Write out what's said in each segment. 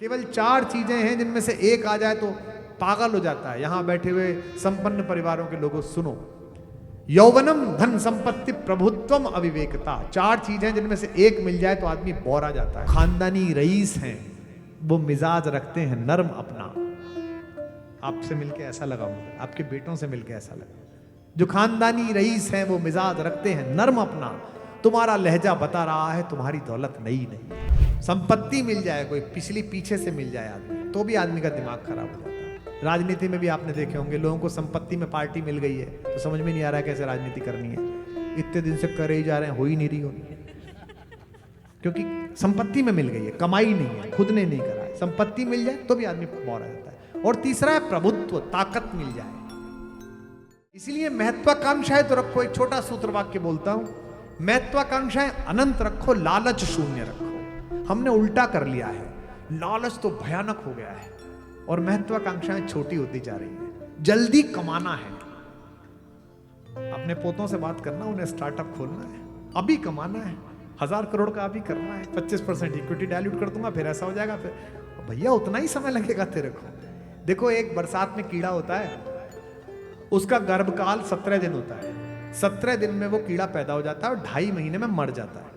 केवल 4 चीजें हैं जिनमें से एक आ जाए तो पागल हो जाता है। यहां बैठे हुए संपन्न परिवारों के लोगों सुनो, यौवनम, धन संपत्ति, प्रभुत्वम, अविवेकता। 4 चीजें जिनमें से एक मिल जाए तो आदमी बौरा जाता है। खानदानी रईस हैं, वो मिजाज रखते हैं नर्म अपना। आपसे मिलके ऐसा लगा मुझे, आपके बेटों से मिलके ऐसा लगा। जो खानदानी रईस हैं वो मिजाज रखते हैं नर्म अपना। तुम्हारा लहजा बता रहा है तुम्हारी दौलत नई नहीं। संपत्ति मिल जाए, कोई पिछली पीछे से मिल जाए आदमी, तो भी आदमी का दिमाग खराब हो जाता है। राजनीति में भी आपने देखे होंगे, लोगों को संपत्ति में पार्टी मिल गई है तो समझ में नहीं आ रहा है कैसे राजनीति करनी है। इतने दिन से करे ही जा रहे हैं, हो ही नहीं रही होनी, क्योंकि संपत्ति में मिल गई है, कमाई नहीं है, खुद ने नहीं करा है। संपत्ति मिल जाए तो भी आदमी बौरा जाता है। और तीसरा है प्रभुत्व, ताकत मिल जाए। इसलिए महत्वाकांक्षाएं तो रखो, एक छोटा सूत्र वाक्य बोलता हूं, महत्वाकांक्षाएं अनंत रखो, लालच शून्य रखो। हमने उल्टा कर लिया है, लालच तो भयानक हो गया है और महत्वाकांक्षाएं छोटी होती जा रही है। जल्दी कमाना है, अपने पोतों से बात करना, उन्हें स्टार्टअप खोलना है, अभी कमाना है, 1000 करोड़ का अभी करना है, 25% इक्विटी डायल्यूट कर दूंगा, फिर ऐसा हो जाएगा, फिर भैया उतना ही समय लगेगा तेरे को। देखो, एक बरसात में कीड़ा होता है, उसका गर्भकाल 17 दिन होता है। 17 दिन में वो कीड़ा पैदा हो जाता है और 2.5 महीने में मर जाता है।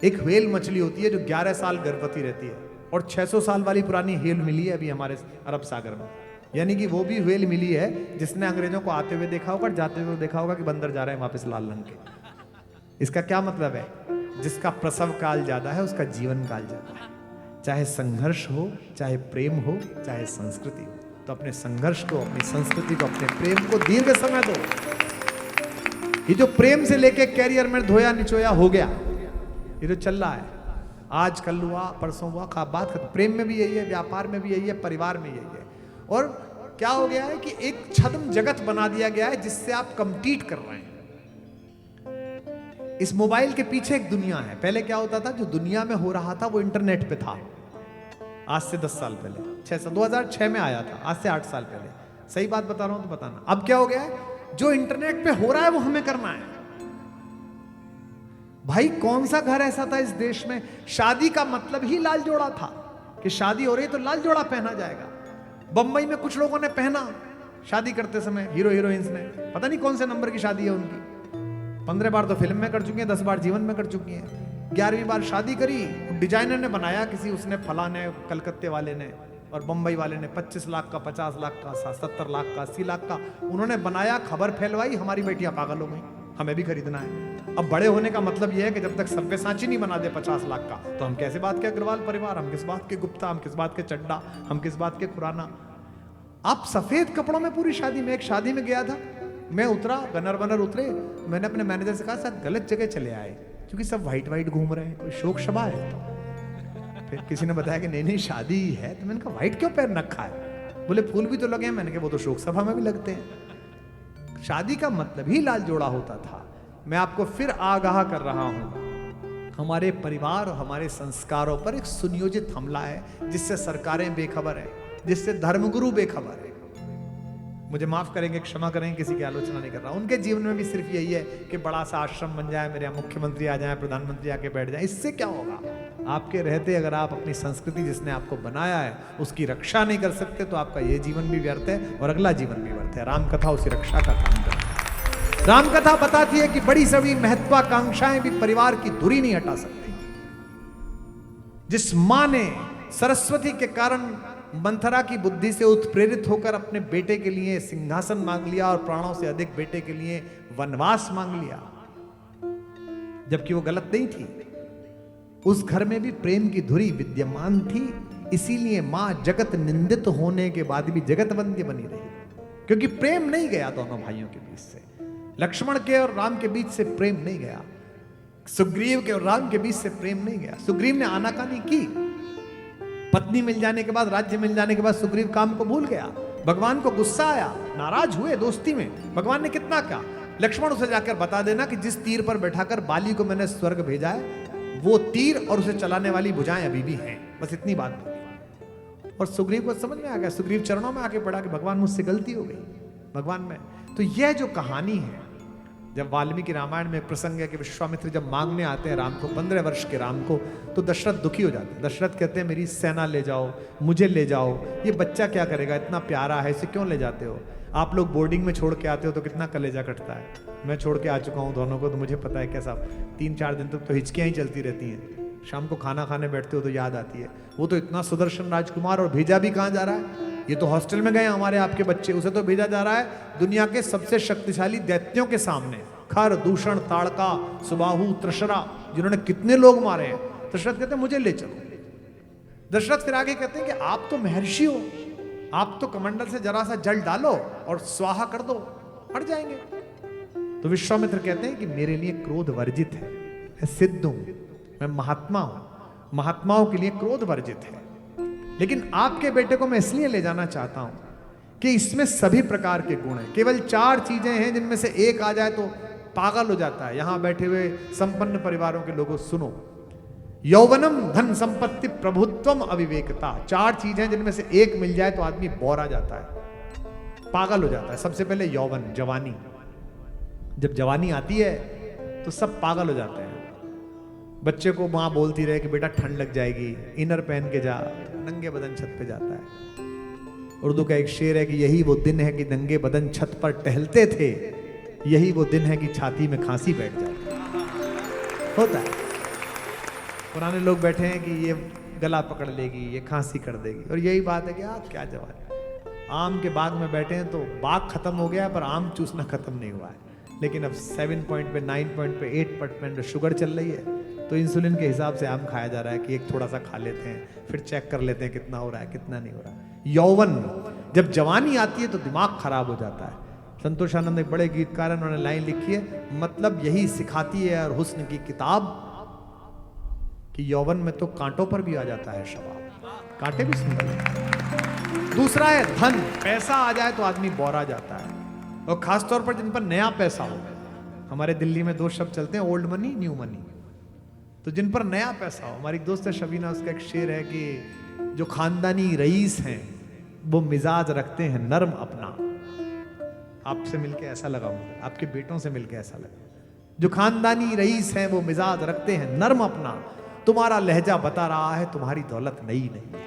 एक व्हेल मछली होती है जो 11 साल गर्भवती रहती है, और 600 साल वाली पुरानी व्हेल मिली है अभी हमारे अरब सागर में। यानी कि वो भी व्हेल मिली है जिसने अंग्रेजों को आते हुए देखा होगा, जाते हुए देखा होगा कि बंदर जा रहे हैं वापस लाल रंग के। इसका क्या मतलब है? जिसका प्रसव काल ज्यादा है उसका जीवन काल ज्यादा है। चाहे संघर्ष हो, चाहे प्रेम हो, चाहे संस्कृति हो, तो अपने संघर्ष को, अपनी संस्कृति को, अपने प्रेम को दीर्घ समय दो। ये जो प्रेम से लेके कैरियर में धोया निचोया हो गया, ये जो चल रहा है, आज कल हुआ, परसों हुआ, खा बात खत्म। प्रेम में भी यही है, व्यापार में भी यही है, परिवार में यही है। और क्या हो गया है कि एक छद्म जगत बना दिया गया है जिससे आप कंपीट कर रहे हैं। इस मोबाइल के पीछे एक दुनिया है। पहले क्या होता था, जो दुनिया में हो रहा था वो इंटरनेट पे था। आज से 10 साल पहले, 2006 में आया था, आज से 8 साल पहले। सही बात बता रहा हूं तो बताना। अब क्या हो गया है, जो इंटरनेट पे हो रहा है वो हमें करना है। भाई, कौन सा घर ऐसा था इस देश में, शादी का मतलब ही लाल जोड़ा था कि शादी हो रही है तो लाल जोड़ा पहना जाएगा। बंबई में कुछ लोगों ने पहना शादी करते समय, हीरो हीरोइंस ने, पता नहीं कौन से नंबर की शादी है उनकी। 15 बार तो फिल्म में कर चुकी हैं, 10 बार जीवन में कर चुकी हैं। 11वीं बार शादी करी, डिजाइनर ने बनाया, किसी उसने, फलाने, कलकत्ते वाले ने और बंबई वाले ने 25 लाख का, 50 लाख का, 70 लाख का, 80 लाख का उन्होंने बनाया, खबर फैलवाई, हमारी बेटियां पागल हो गई, हमें भी खरीदना है। अब बड़े होने का मतलब यह है कि जब तक सव्यसाची नहीं बना दे 50 लाख का, तो हम कैसे बात के अग्रवाल परिवार, हम किस बात के गुप्ता, हम किस बात के चड्डा, हम किस बात के खुराना। आप सफेद कपड़ों में पूरी शादी में, एक शादी में गया था मैं, उतरा, गनर वनर उतरे, मैंने अपने मैनेजर से कहा शायद गलत जगह चले आए, क्योंकि सब वाइट घूम रहे हैं, कोई शोक सभा है। फिर किसी ने बताया कि नहीं नहीं शादी है, तो मैंने कहा व्हाइट क्यों पहन रखा है? बोले फूल भी तो लगे हैं। मैंने कहा वो तो शोक सभा में भी लगते हैं। शादी का मतलब ही लाल जोड़ा होता था। मैं आपको फिर आगाह कर रहा हूं, हमारे परिवार और हमारे संस्कारों पर एक सुनियोजित हमला है जिससे सरकारें बेखबर है, जिससे धर्मगुरु बेखबर है। मुझे माफ करेंगे, क्षमा करेंगे, किसी की आलोचना नहीं कर रहा। उनके जीवन में भी सिर्फ यही है कि बड़ा सा आश्रम बन जाए, मेरे यहाँ मुख्यमंत्री आ जाए, प्रधानमंत्री आके बैठ जाए। इससे क्या होगा? आपके रहते अगर आप अपनी संस्कृति जिसने आपको बनाया है उसकी रक्षा नहीं कर सकते तो आपका ये जीवन भी व्यर्थ है और अगला जीवन भी व्यर्थ है। रामकथा उसी रक्षा का काम करती है। रामकथा बताती है कि बड़ी सभी महत्वाकांक्षाएं भी परिवार की दूरी नहीं हटा सकती। जिस मां ने सरस्वती के कारण मंथरा की बुद्धि से उत्प्रेरित होकर अपने बेटे के लिए सिंहासन मांग लिया और प्राणों से अधिक बेटे के लिए वनवास मांग लिया, जबकि वो गलत नहीं थी, उस घर में भी प्रेम की धुरी विद्यमान थी। इसीलिए मां जगत निंदित होने के बाद भी जगतवंद्य बनी रही, क्योंकि प्रेम नहीं गया दोनों भाइयों के बीच से। लक्ष्मण के और राम के बीच से प्रेम नहीं गया, सुग्रीव के और राम के बीच से प्रेम नहीं गया। सुग्रीव ने आनाकानी की, पत्नी मिल जाने के बाद, राज्य मिल जाने के बाद सुग्रीव काम को भूल गया। भगवान को गुस्सा आया, नाराज हुए दोस्ती में। भगवान ने कितना कहा, लक्ष्मण उसे जाकर बता देना कि जिस तीर पर बैठाकर बाली को मैंने स्वर्ग भेजा है वो तीर और उसे चलाने वाली भुजाएं अभी भी हैं। बस इतनी बात बोली और सुग्रीव को समझ में आ गया। सुग्रीव चरणों में आके पड़ा कि भगवान मुझसे गलती हो गई, भगवान में। तो यह जो कहानी है जब वाल्मीकि रामायण में एक प्रसंग है कि विश्वामित्र जब मांगने आते हैं राम को, 15 वर्ष के राम को, तो दशरथ दुखी हो जाते हैं। दशरथ कहते हैं मेरी सेना ले जाओ, मुझे ले जाओ, ये बच्चा क्या करेगा, इतना प्यारा है, इसे क्यों ले जाते हो? आप लोग बोर्डिंग में छोड़ के आते हो तो कितना कलेजा कटता है। मैं छोड़ के आ चुका हूँ दोनों को, तो मुझे पता है कैसा 3-4 दिन तक तो हिचकियाँ ही चलती रहती हैं। शाम को खाना खाने बैठते हो तो याद आती है, वो तो इतना सुदर्शन राजकुमार, और भेजा भी कहाँ जा रहा है? ये तो हॉस्टल में गए हमारे आपके बच्चे, उसे तो भेजा जा रहा है दुनिया के सबसे शक्तिशाली दैत्यों के सामने, खर, दूषण, ताड़का, सुबाहु, त्रशरा, जिन्होंने कितने लोग मारे हैं। दशरथ कहते हैं मुझे ले चलो। दशरथ फिर आगे कहते हैं कि आप तो महर्षि हो, आप तो कमंडल से जरा सा जल डालो और स्वाहा कर दो, हट जाएंगे। तो विश्वामित्र कहते हैं कि मेरे लिए क्रोध वर्जित है, मैं सिद्ध हूं, मैं महात्मा हूं, महात्माओं के लिए क्रोध वर्जित है। लेकिन आपके बेटे को मैं इसलिए ले जाना चाहता हूं कि इसमें सभी प्रकार के गुण हैं। केवल 4 चीजें हैं जिनमें से एक आ जाए तो पागल हो जाता है। यहां बैठे हुए संपन्न परिवारों के लोगों सुनो, यौवनम, धन संपत्ति, प्रभुत्वम, अविवेकता। 4 चीजें जिनमें से एक मिल जाए तो आदमी बोर आ जाता है, पागल हो जाता है। सबसे पहले यौवन, जवानी। जब जवानी आती है तो सब पागल हो जाते हैं। बच्चे को माँ बोलती रहे कि बेटा ठंड लग जाएगी, इनर पहन के जा, नंगे बदन छत पे जाता है। उर्दू का एक शेर है कि यही वो दिन है कि नंगे बदन छत पर टहलते थे, यही वो दिन है कि छाती में खांसी बैठ जाती। होता है, पुराने लोग बैठे हैं कि ये गला पकड़ लेगी, ये खांसी कर देगी, और यही बात है कि आप क्या जवान। आम के बाग में बैठे हैं तो बाग खत्म हो गया है पर आम चूसना खत्म नहीं हुआ है। लेकिन अब 7 पॉइंट पे, 9 पॉइंट पे, 8 पॉइंट पे शुगर चल रही है, तो इंसुलिन के हिसाब से आम खाया जा रहा है कि एक थोड़ा सा खा लेते हैं, फिर चेक कर लेते हैं कितना हो रहा है कितना नहीं हो रहा है। यौवन, जब जवानी आती है तो दिमाग खराब हो जाता है। संतोष आनंद एक बड़े गीतकार हैं, उन्होंने लाइन लिखी है, मतलब यही सिखाती है और हुस्न की किताब कि यौवन में तो कांटों पर भी आ जाता है शबाब, कांटे भी सुंदर है। दूसरा है धन, पैसा आ जाए तो आदमी बौरा जाता है, और खासतौर पर जिन पर नया पैसा हो। हमारे दिल्ली में 2 शब्द चलते हैं, ओल्ड मनी, न्यू मनी। तो जिन पर नया पैसा हो, हमारी दोस्त है शबीना, उसका एक शेर है कि जो खानदानी रईस हैं वो मिजाज रखते हैं नर्म अपना। आपसे मिलके ऐसा लगा मुझे, आपके बेटों से मिलके ऐसा लगा। जो खानदानी रईस हैं वो मिजाज रखते हैं नर्म अपना, तुम्हारा लहजा बता रहा है तुम्हारी दौलत नई नहीं है।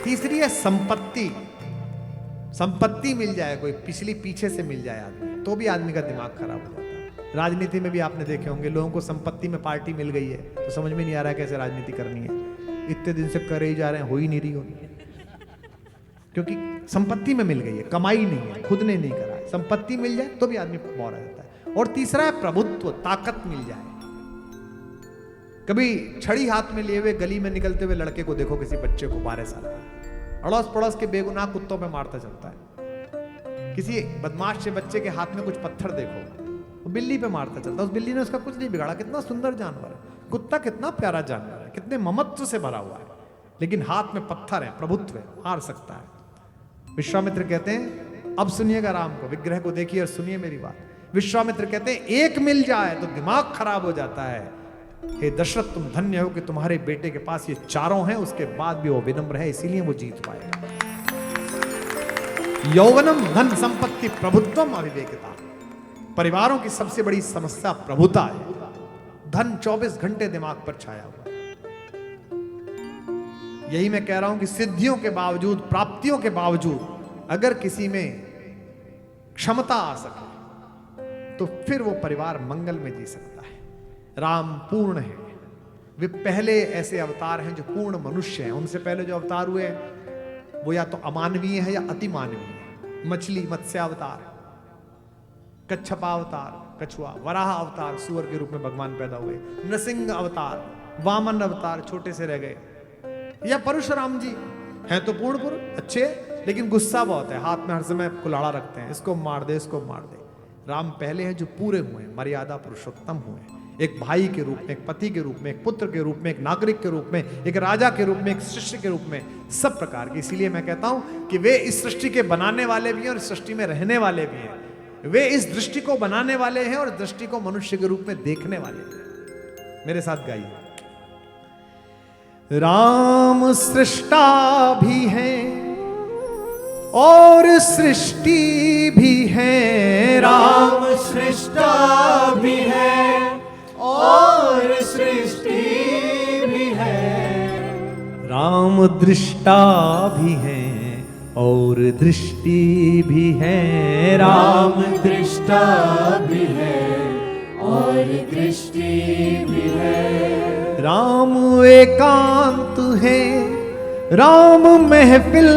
तीसरी है संपत्ति। संपत्ति मिल जाए कोई, पिछली पीछे से मिल जाए आदमी, तो भी आदमी का दिमाग खराब हो जाता है। राजनीति में भी आपने देखे होंगे, लोगों को संपत्ति में पार्टी मिल गई है तो समझ में नहीं आ रहा है कैसे राजनीति करनी है। इतने दिन से करे ही जा रहे हैं, हो ही नहीं रही होगी, क्योंकि संपत्ति में मिल गई है, कमाई नहीं है, खुद ने नहीं करा है। संपत्ति मिल जाए तो भी आदमी बोर आ जाता है। और तीसरा है प्रभुत्व, ताकत मिल जाए। कभी छड़ी हाथ में लिए हुए गली में निकलते हुए लड़के को देखो, किसी बच्चे को 12 साल का, अड़ोस पड़ोस के बेगुनाह कुत्तों पे मारता चलता है। किसी बदमाश से बच्चे के हाथ में कुछ पत्थर देखो, वो बिल्ली पे मारता चलता है। उस बिल्ली ने उसका कुछ नहीं बिगाड़ा, कितना सुंदर जानवर है। कुत्ता कितना प्यारा जानवर है, कितने ममत्व से भरा हुआ है, लेकिन हाथ में पत्थर है, प्रभुत्व है, हार सकता है। विश्वामित्र कहते हैं, अब सुनिएगा राम को, विग्रह को देखिए और सुनिए मेरी बात। विश्वामित्र कहते हैं एक मिल जाए तो दिमाग खराब हो जाता है। हे दशरथ, तुम धन्य हो कि तुम्हारे बेटे के पास ये 4 हैं, उसके बाद भी वो विनम्र है, इसीलिए वो जीत पाएगा। यौवनम, धन संपत्ति, प्रभुत्वम, अविवेकता। परिवारों की सबसे बड़ी समस्या प्रभुता है। धन 24 घंटे दिमाग पर छाया हुआ। यही मैं कह रहा हूं कि सिद्धियों के बावजूद, प्राप्तियों के बावजूद अगर किसी में क्षमता आ सके तो फिर वो परिवार मंगल में जी सकता है। राम पूर्ण है, वे पहले ऐसे अवतार हैं जो पूर्ण मनुष्य हैं। उनसे पहले जो अवतार हुए वो या तो अमानवीय है या अति मानवीय है। मछली, मत्स्य अवतार, कच्छपा अवतार, कछुआ, वराह अवतार, सुअर के रूप में भगवान पैदा हुए, नृसिंह अवतार, वामन अवतार, छोटे से रह गए, या परशुराम जी हैं तो पूर्ण पुरुष, अच्छे, लेकिन गुस्सा बहुत है, हाथ में हर समय कुल्हाड़ा रखते हैं, इसको मार दे, इसको मार दे। राम पहले हैं जो पूरे हुए, मर्यादा पुरुषोत्तम हुए, एक भाई के रूप में, एक पति के रूप में, एक पुत्र के रूप में, एक नागरिक के रूप में, एक राजा के रूप में, एक शिष्य के रूप में, सब प्रकार के। इसीलिए मैं कहता हूं कि वे इस सृष्टि के बनाने वाले भी हैं और इस सृष्टि में रहने वाले भी हैं। वे इस दृष्टि को बनाने वाले हैं और दृष्टि को मनुष्य के रूप में देखने वाले हैं। मेरे साथ गाइए, राम सृष्टा भी हैं और सृष्टि भी है राम सृष्टा भी है और सृष्टि भी है। राम दृष्टा भी है और दृष्टि भी है। राम दृष्टा भी है और दृष्टि भी है। राम एकांत है, राम महफिल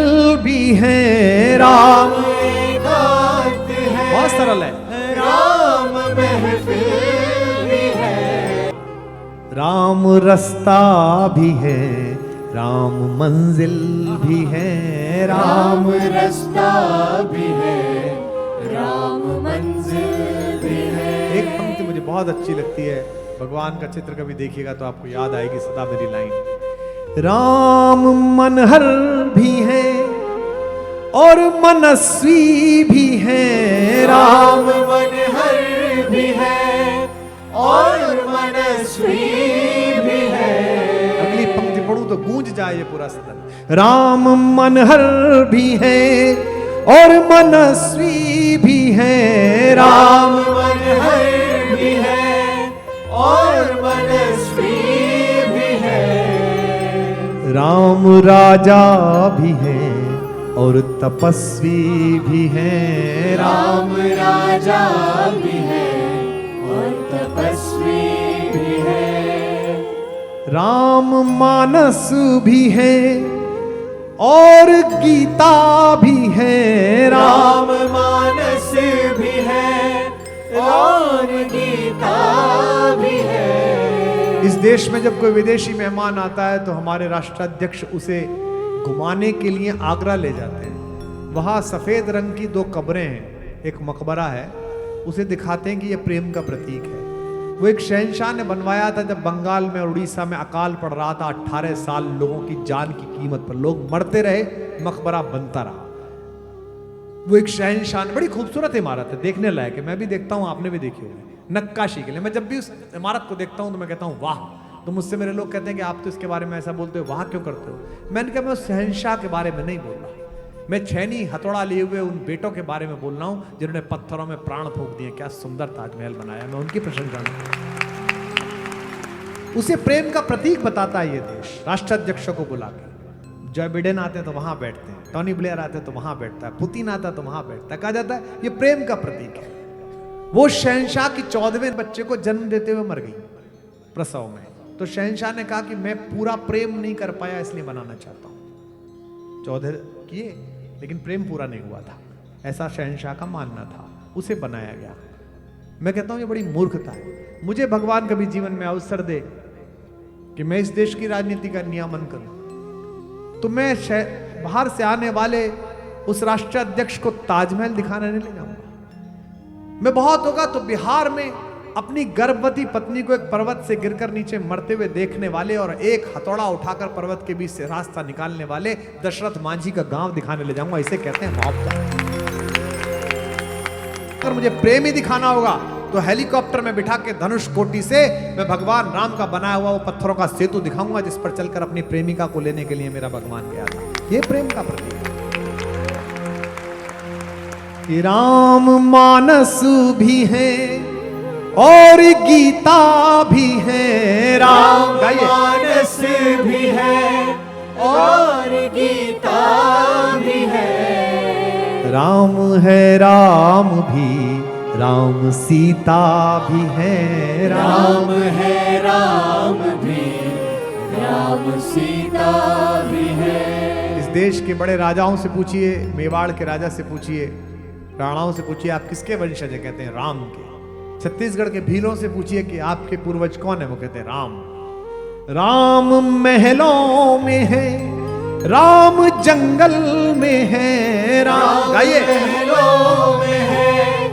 भी है। राम एकांत है, बहुत सरल है। राम महफिल भी है। राम रास्ता भी है, राम मंजिल भी है। राम रास्ता भी है, राम मंजिल भी है। एक पंक्ति मुझे बहुत अच्छी लगती है, भगवान का चित्र कभी देखिएगा तो आपको याद आएगी सदा मेरी लाइन। राम मनहर भी है और मनस्वी भी है। राम मनहर भी है और मनस्वी भी है। अगली पंक्ति पढ़ूं तो गूंज जाए ये पूरा सदन। राम मनहर भी है और मनस्वी भी है। राम मनहर भी है और मनस्वी भी है। राम राजा भी है और तपस्वी भी है। राम राजा भी है और तपस्वी भी है। राम मानस भी है और गीता भी है। राम मानस भी है और गीता भी है। इस देश में जब कोई विदेशी मेहमान आता है तो हमारे राष्ट्राध्यक्ष उसे घुमाने के लिए आगरा ले जाते हैं। वहाँ सफेद रंग की 2 कब्रें हैं, एक मकबरा है, उसे दिखाते हैं कि यह प्रेम का प्रतीक है। वो एक शहंशाह ने बनवाया था जब बंगाल में और उड़ीसा में अकाल पड़ रहा था। 18 साल लोगों की जान की कीमत पर लोग मरते रहे, मकबरा बनता रहा। वो एक शहंशाह ने, बड़ी खूबसूरत इमारत है, देखने लायक है। मैं भी देखता हूँ, आपने भी देखी होगी, नक्काशी के लिए। मैं जब भी उस इमारत को देखता हूँ तो मैं कहता हूँ वाह। तो मुझसे मेरे लोग कहते हैं कि आप तो इसके बारे में ऐसा बोलते हो, वाह क्यों करते हो? मैंने कहा मैं उस शहंशाह के बारे में नहीं बोल रहा, मैं छैनी हथौड़ा लिए हुए उन बेटों के बारे में बोल रहा हूँ जिन्होंने पत्थरों में प्राण फूंक दिए। क्या सुंदर ताजमहल बनाया, मैं उनकी प्रशंसा नहीं। उसे प्रेम का प्रतीक बताता है ये देश। राष्ट्राध्यक्षों को बुला के, जो बिडेन आते हैं तो वहां बैठते हैं, टोनी ब्लेयर आते हैं तो वहां बैठता है, पुतिन आता है तो वहां बैठता है। कहा जाता है ये प्रेम का प्रतीक है। वो शहंशाह की 14वें बच्चे को जन्म देते हुए मर गई प्रसव में, तो शहंशाह ने कहा कि मैं पूरा प्रेम नहीं कर पाया इसलिए बनाना चाहता हूं। 14 किए लेकिन प्रेम पूरा नहीं हुआ था, ऐसा शहंशाह का मानना था, उसे बनाया गया। मैं कहता हूं ये बड़ी मूर्खता है। मुझे भगवान कभी जीवन में अवसर दे कि मैं इस देश की राजनीति का नियमन करूं तो मैं बाहर से आने वाले उस राष्ट्राध्यक्ष को ताजमहल दिखाने नहीं ले जाऊंगा। मैं बहुत होगा तो बिहार में अपनी गर्भवती पत्नी को एक पर्वत से गिरकर नीचे मरते हुए देखने वाले और एक हथौड़ा उठाकर पर्वत के बीच से रास्ता निकालने वाले दशरथ मांझी का गांव दिखाने ले जाऊंगा। इसे कहते हैं मोहब्बत। अगर मुझे प्रेम ही दिखाना होगा तो हेलीकॉप्टर में बिठा के धनुष कोटि से मैं भगवान राम का बनाया हुआ वो पत्थरों का सेतु दिखाऊंगा जिस पर चलकर अपनी प्रेमिका को लेने के लिए मेरा भगवान गया था। ये प्रेम का प्रतीक है। राम मानस भी है और गीता भी है। राम मानस भी है और गीता भी है। राम है राम भी, राम सीता भी है। राम है राम भी, राम सीता भी है। इस देश के बड़े राजाओं से पूछिए, मेवाड़ के राजा से पूछिए, राणाओं से पूछिए आप किसके वंशज हैं, कहते हैं राम के। छत्तीसगढ़ के भीलों से पूछिए कि आपके पूर्वज कौन है, वो कहते हैं राम। राम महलों में है, राम जंगल में है। राम गाइए। महलों में है,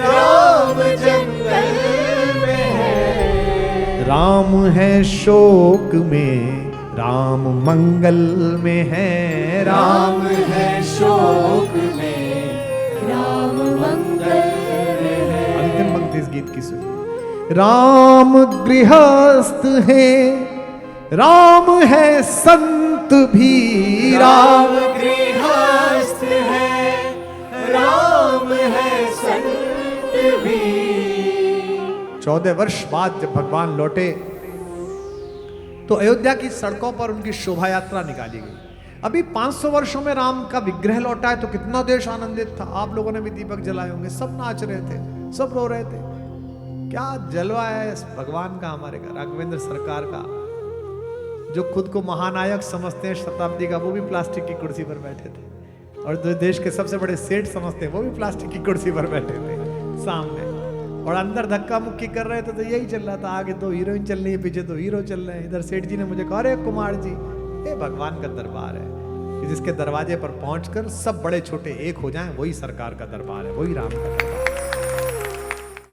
राम जंगल में है। राम है शोक में, राम मंगल में है। राम है शोक में, राम मंगल में है। अंतिम पंक्ति इस गीत की सुनिए। राम गृहस्थ है, राम है संत भी। राम गृहस्थ है, राम है संत भी। 14 वर्ष बाद जब भगवान लौटे तो अयोध्या की सड़कों पर उनकी शोभा यात्रा निकाली गई। अभी 500 वर्षों में राम का विग्रह लौटा है तो कितना देश आनंदित था। आप लोगों ने भी दीपक जलाए होंगे, सब नाच रहे थे, सब रो रहे थे। क्या जलवा है इस भगवान का, हमारे का राघवेंद्र सरकार का, जो खुद को महानायक समझते हैं शताब्दी का, वो भी प्लास्टिक की कुर्सी पर बैठे थे। और जो देश के सबसे बड़े सेठ समझते हैं वो भी प्लास्टिक की कुर्सी पर बैठे थे सामने, और अंदर धक्का मुक्की कर रहे थे। तो यही चल रहा था, आगे 2 हीरोइन चल रही है, पीछे 2 हीरो चल रहे हैं। इधर सेठ जी ने मुझे कहा, अरे कुमार जी, ये भगवान का दरबार है कि जिसके दरवाजे पर पहुंचकर सब बड़े छोटे एक हो जाएं, वही सरकार का दरबार है, वही राम का दरबार है।